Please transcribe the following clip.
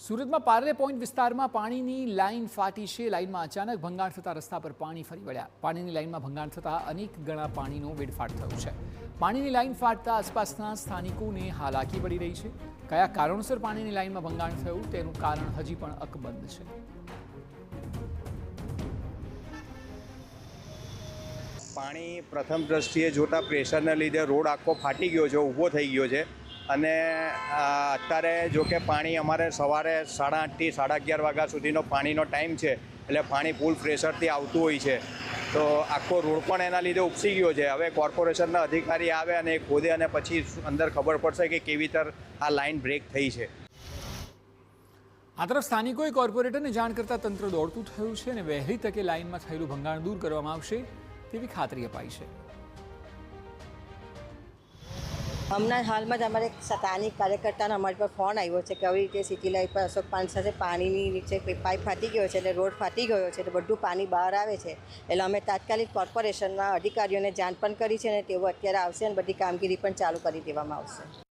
સુરતમાં પાર્લે પોઈન્ટ વિસ્તારમાં પાણીની લાઇન ફાટી છે। લાઇનમાં અચાનક ભંગાણ થતાં રસ્તા પર પાણી ફરી વળ્યા। પાણીની લાઇનમાં ભંગાણ થતાં અનેક ગણા પાણીનો વેડફાટ થયો છે। પાણીની લાઇન ફાટતા આસપાસના સ્થાનિકોને હાલાકી પડી રહી છે। કયા કારણોસર પાણીની લાઇનમાં ભંગાણ થયું તેનું કારણ હજી પણ અકબંધ છે। પાણી પ્રથમ દ્રષ્ટિએ જોતા પ્રેશરને લીધે રોડ આખો ફાટી ગયો છે, ઊભો થઈ ગયો છે। અને અત્યારે જો કે પાણી અમારે સવારે 8:30 થી 11:30 વાગ્યા સુધીનો પાણીનો ટાઈમ છે, એટલે પાણી ફૂલ પ્રેશરથી આવતું હોય છે। તો આખો રોડ પણ એના લીધે ઉપસી ગયો છે। હવે કોર્પોરેશનના અધિકારી આવે અને એ ખોદે અને પછી અંદર ખબર પડશે કે કેવી રીતે આ લાઇન બ્રેક થઈ છે। આ તરફ સ્થાનિકોએ કોર્પોરેટરને જાણ કરતાં તંત્ર દોડતું થયું છે અને વહેલી તકે લાઇનમાં થયેલું ભંગાણ દૂર કરવામાં આવશે તેવી ખાતરી અપાઈ છે। હમણાં હાલમાં જ અમારે એક સ્થાનિક કાર્યકર્તાનો અમારી પર ફોન આવ્યો છે કે આવી રીતે સિટી લાઇટ પર અશોક પાન સાથે પાણીની નીચે પાઇપ ફાટી ગયો છે, એટલે રોડ ફાટી ગયો છે, એટલે બધું પાણી બહાર આવે છે। એટલે અમે તાત્કાલિક કોર્પોરેશનના અધિકારીઓને જાણ પણ કરી છે અને તેઓ અત્યારે આવશે અને બધી કામગીરી પણ ચાલુ કરી દેવામાં આવશે।